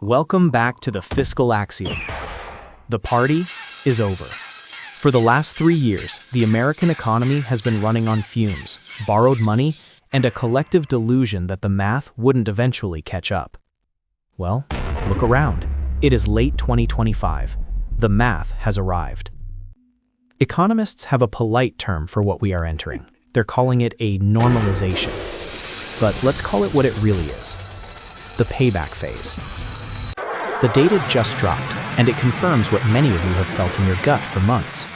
Welcome back to the Fiscal Axiom. The party is over. For the last 3 years, the American economy has been running on fumes, borrowed money, and a collective delusion that the math wouldn't eventually catch up. Well, look around. It is late 2025. The math has arrived. Economists have a polite term for what we are entering. They're calling it a normalization. But let's call it what it really is. The payback phase. The data just dropped, and it confirms what many of you have felt in your gut for months.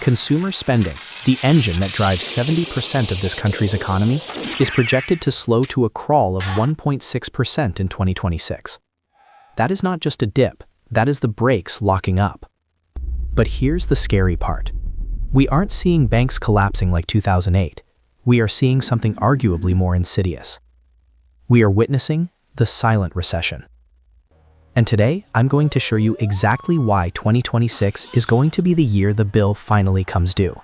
Consumer spending, the engine that drives 70% of this country's economy, is projected to slow to a crawl of 1.6% in 2026. That is not just a dip, that is the brakes locking up. But here's the scary part. We aren't seeing banks collapsing like 2008. We are seeing something arguably more insidious. We are witnessing the Silent Recession. And today, I'm going to show you exactly why 2026 is going to be the year the bill finally comes due,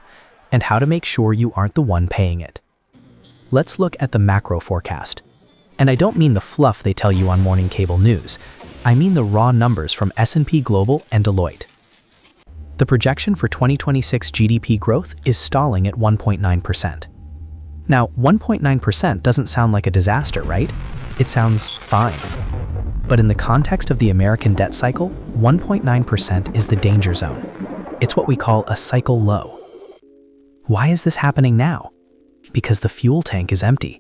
and how to make sure you aren't the one paying it. Let's look at the macro forecast. And I don't mean the fluff they tell you on morning cable news. I mean the raw numbers from S&P Global and Deloitte. The projection for 2026 GDP growth is stalling at 1.9%. Now, 1.9% doesn't sound like a disaster, right? It sounds fine. But in the context of the American debt cycle, 1.9% is the danger zone. It's what we call a cycle low. Why is this happening now? Because the fuel tank is empty.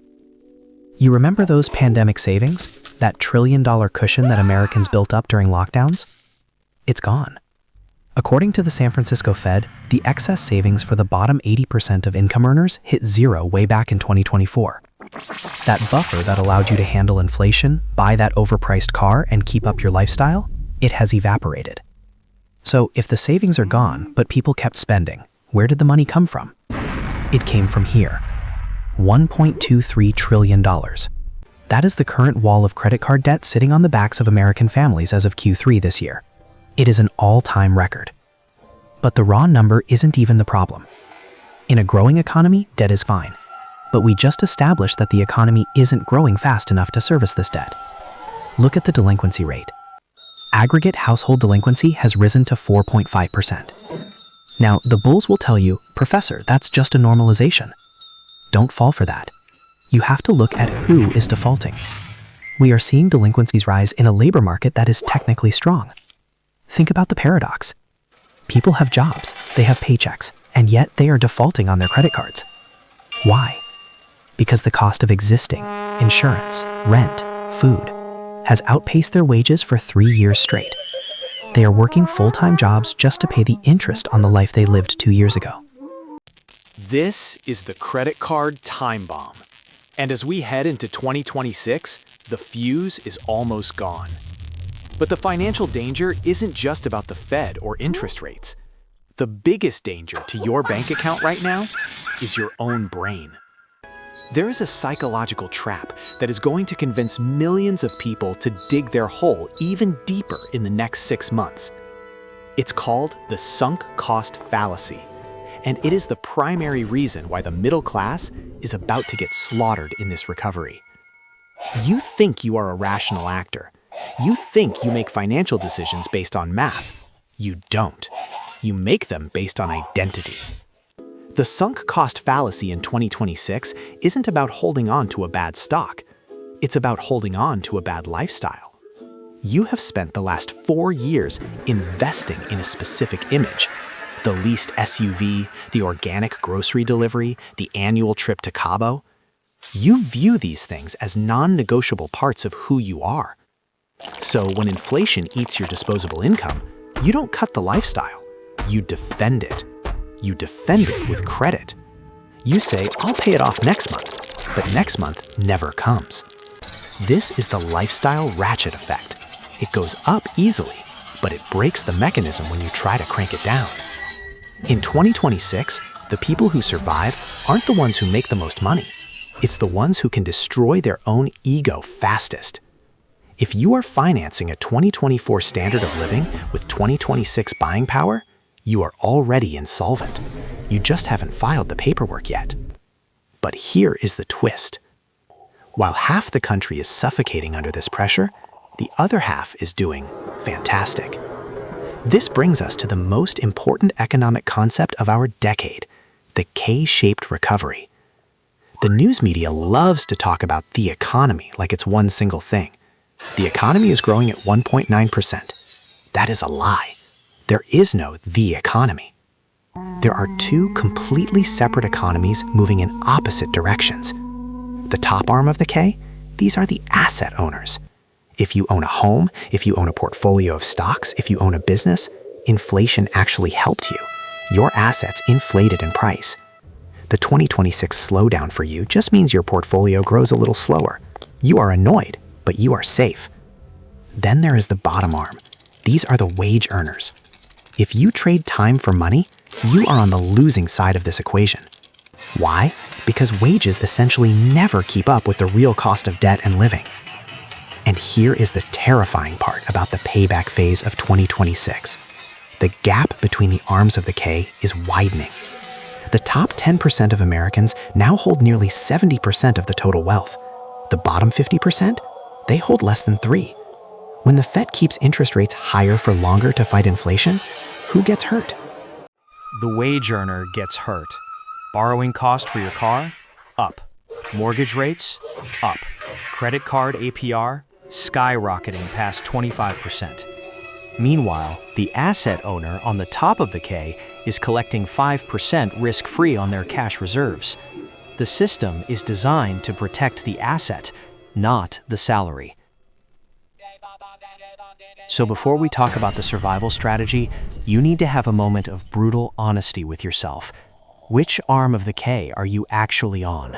You remember those pandemic savings? That trillion-dollar cushion that Americans built up during lockdowns? It's gone. According to the San Francisco Fed, the excess savings for the bottom 80% of income earners hit zero way back in 2024. That buffer that allowed you to handle inflation, buy that overpriced car, and keep up your lifestyle, it has evaporated. So if the savings are gone, but people kept spending, where did the money come from? It came from here. $1.23 trillion. That is the current wall of credit card debt sitting on the backs of American families as of Q3 this year. It is an all-time record. But the raw number isn't even the problem. In a growing economy, debt is fine. But we just established that the economy isn't growing fast enough to service this debt. Look at the delinquency rate. Aggregate household delinquency has risen to 4.5%. Now, the bulls will tell you, Professor, that's just a normalization. Don't fall for that. You have to look at who is defaulting. We are seeing delinquencies rise in a labor market that is technically strong. Think about the paradox. People have jobs, they have paychecks, and yet they are defaulting on their credit cards. Why? Because the cost of existing, insurance, rent, food, has outpaced their wages for 3 years straight. They are working full-time jobs just to pay the interest on the life they lived 2 years ago. This is the credit card time bomb. And as we head into 2026, the fuse is almost gone. But the financial danger isn't just about the Fed or interest rates. The biggest danger to your bank account right now is your own brain. There is a psychological trap that is going to convince millions of people to dig their hole even deeper in the next 6 months. It's called the Sunk Cost Fallacy, and it is the primary reason why the middle class is about to get slaughtered in this recovery. You think you are a rational actor. You think you make financial decisions based on math. You don't. You make them based on identity. The sunk cost fallacy in 2026 isn't about holding on to a bad stock. It's about holding on to a bad lifestyle. You have spent the last 4 years investing in a specific image. The leased SUV, the organic grocery delivery, the annual trip to Cabo. You view these things as non-negotiable parts of who you are. So when inflation eats your disposable income, you don't cut the lifestyle. You defend it. You defend it with credit. You say, I'll pay it off next month, but next month never comes. This is the lifestyle ratchet effect. It goes up easily, but it breaks the mechanism when you try to crank it down. In 2026, the people who survive aren't the ones who make the most money. It's the ones who can destroy their own ego fastest. If you are financing a 2024 standard of living with 2026 buying power, you are already insolvent. You just haven't filed the paperwork yet. But here is the twist. While half the country is suffocating under this pressure, The other half is doing fantastic. This brings us to the most important economic concept of our decade, the K-shaped recovery. The news media loves to talk about the economy like it's one single thing. The economy is growing at 1.9%. That is a lie. There is no the economy. There are two completely separate economies moving in opposite directions. The top arm of the K, these are the asset owners. If you own a home, if you own a portfolio of stocks, if you own a business, inflation actually helped you. Your assets inflated in price. The 2026 slowdown for you just means your portfolio grows a little slower. You are annoyed, but you are safe. Then there is the bottom arm. These are the wage earners. If you trade time for money, you are on the losing side of this equation. Why? Because wages essentially never keep up with the real cost of debt and living. And here is the terrifying part about the payback phase of 2026. The gap between the arms of the K is widening. The top 10% of Americans now hold nearly 70% of the total wealth. The bottom 50%? They hold less than 3%. When the Fed keeps interest rates higher for longer to fight inflation, who gets hurt? The wage earner gets hurt. Borrowing cost for your car? Up. Mortgage rates? Up. Credit card APR? Skyrocketing past 25%. Meanwhile, the asset owner on the top of the K is collecting 5% risk-free on their cash reserves. The system is designed to protect the asset, not the salary. So before we talk about the survival strategy, you need to have a moment of brutal honesty with yourself. Which arm of the K are you actually on?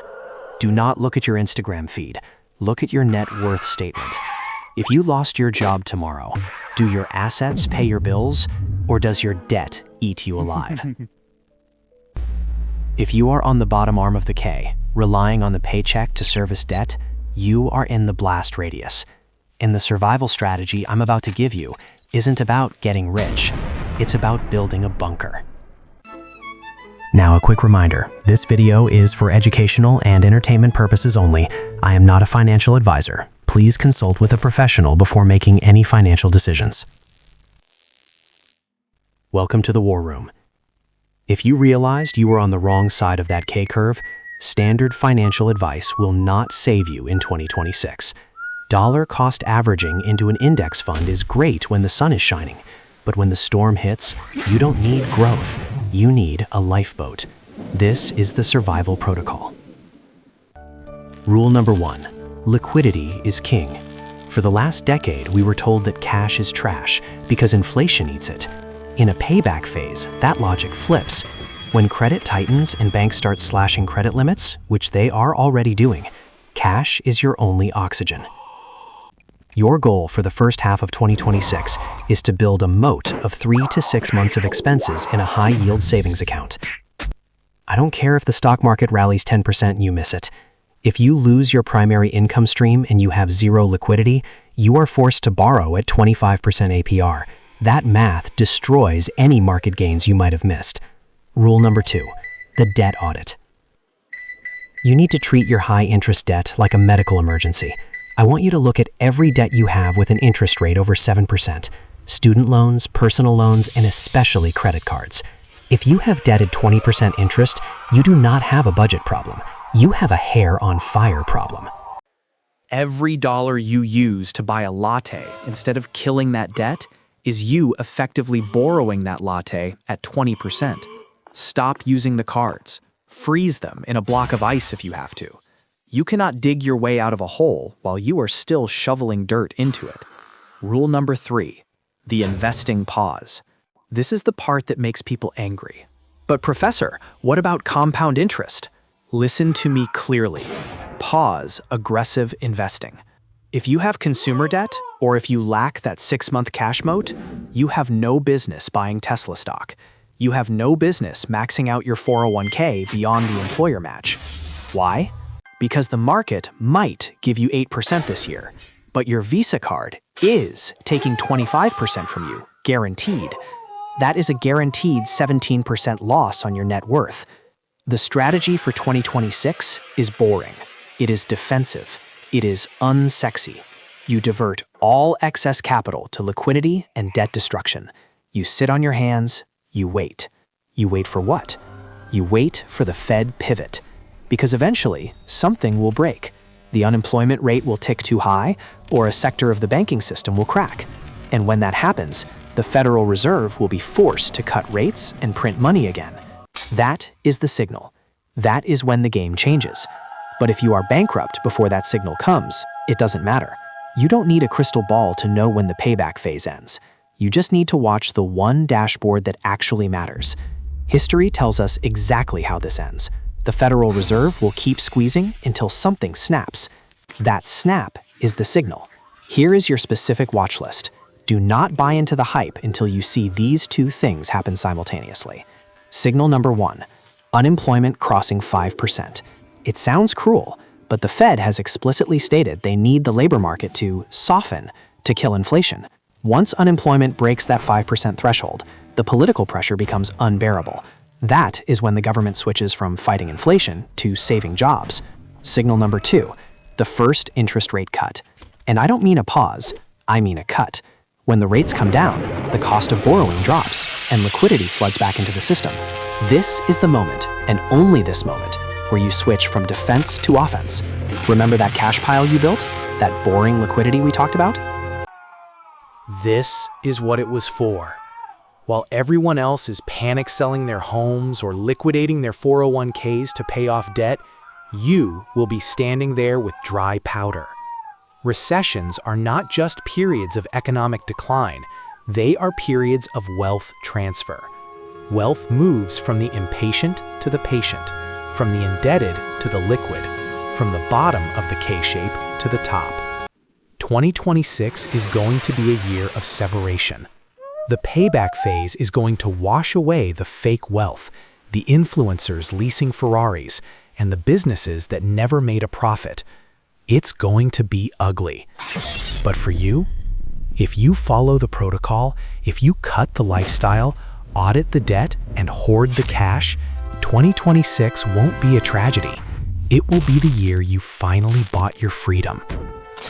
Do not look at your Instagram feed. Look at your net worth statement. If you lost your job tomorrow, do your assets pay your bills, or does your debt eat you alive? If you are on the bottom arm of the K, relying on the paycheck to service debt, you are in the blast radius. And the survival strategy I'm about to give you isn't about getting rich. It's about building a bunker. Now, a quick reminder, this video is for educational and entertainment purposes only. I am not a financial advisor. Please consult with a professional before making any financial decisions. Welcome to the War Room. If you realized you were on the wrong side of that K-curve, standard financial advice will not save you in 2026. Dollar cost averaging into an index fund is great when the sun is shining, but when the storm hits, you don't need growth. You need a lifeboat. This is the survival protocol. Rule number 1. Liquidity is king. For the last decade, we were told that cash is trash because inflation eats it. In a payback phase, that logic flips. When credit tightens and banks start slashing credit limits, which they are already doing, cash is your only oxygen. Your goal for the first half of 2026 is to build a moat of 3 to 6 months of expenses in a high-yield savings account. I don't care if the stock market rallies 10% and you miss it. If you lose your primary income stream and you have zero liquidity, you are forced to borrow at 25% APR. That math destroys any market gains you might have missed. Rule number 2, the debt audit. You need to treat your high-interest debt like a medical emergency. I want you to look at every debt you have with an interest rate over 7%. Student loans, personal loans, and especially credit cards. If you have debt at 20% interest, you do not have a budget problem. You have a hair on fire problem. Every dollar you use to buy a latte instead of killing that debt is you effectively borrowing that latte at 20%. Stop using the cards. Freeze them in a block of ice if you have to. You cannot dig your way out of a hole while you are still shoveling dirt into it. Rule number 3, the investing pause. This is the part that makes people angry. But professor, what about compound interest? Listen to me clearly. Pause aggressive investing. If you have consumer debt, or if you lack that 6-month cash moat, you have no business buying Tesla stock. You have no business maxing out your 401k beyond the employer match. Why? Because the market might give you 8% this year, but your Visa card is taking 25% from you, guaranteed. That is a guaranteed 17% loss on your net worth. The strategy for 2026 is boring. It is defensive. It is unsexy. You divert all excess capital to liquidity and debt destruction. You sit on your hands, you wait. You wait for what? You wait for the Fed pivot. Because eventually, something will break. The unemployment rate will tick too high, or a sector of the banking system will crack. And when that happens, the Federal Reserve will be forced to cut rates and print money again. That is the signal. That is when the game changes. But if you are bankrupt before that signal comes, it doesn't matter. You don't need a crystal ball to know when the payback phase ends. You just need to watch the one dashboard that actually matters. History tells us exactly how this ends. The Federal Reserve will keep squeezing until something snaps. That snap is the signal. Here is your specific watch list. Do not buy into the hype until you see these two things happen simultaneously. Signal number 1, unemployment crossing 5%. It sounds cruel, but the Fed has explicitly stated they need the labor market to soften to kill inflation. Once unemployment breaks that 5% threshold, the political pressure becomes unbearable. That is when the government switches from fighting inflation to saving jobs. Signal number 2, the first interest rate cut. And I don't mean a pause, I mean a cut. When the rates come down, the cost of borrowing drops, and liquidity floods back into the system. This is the moment, and only this moment, where you switch from defense to offense. Remember that cash pile you built? That boring liquidity we talked about? This is what it was for. While everyone else is panic selling their homes or liquidating their 401ks to pay off debt, you will be standing there with dry powder. Recessions are not just periods of economic decline, they are periods of wealth transfer. Wealth moves from the impatient to the patient, from the indebted to the liquid, from the bottom of the K-shape to the top. 2026 is going to be a year of separation. The payback phase is going to wash away the fake wealth, the influencers leasing Ferraris, and the businesses that never made a profit. It's going to be ugly. But for you, if you follow the protocol, if you cut the lifestyle, audit the debt, and hoard the cash, 2026 won't be a tragedy. It will be the year you finally bought your freedom.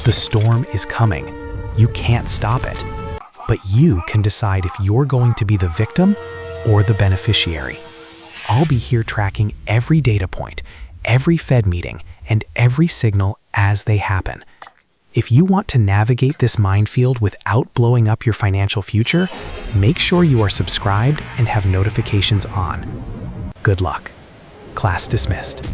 The storm is coming. You can't stop it. But you can decide if you're going to be the victim or the beneficiary. I'll be here tracking every data point, every Fed meeting, and every signal as they happen. If you want to navigate this minefield without blowing up your financial future, make sure you are subscribed and have notifications on. Good luck. Class dismissed.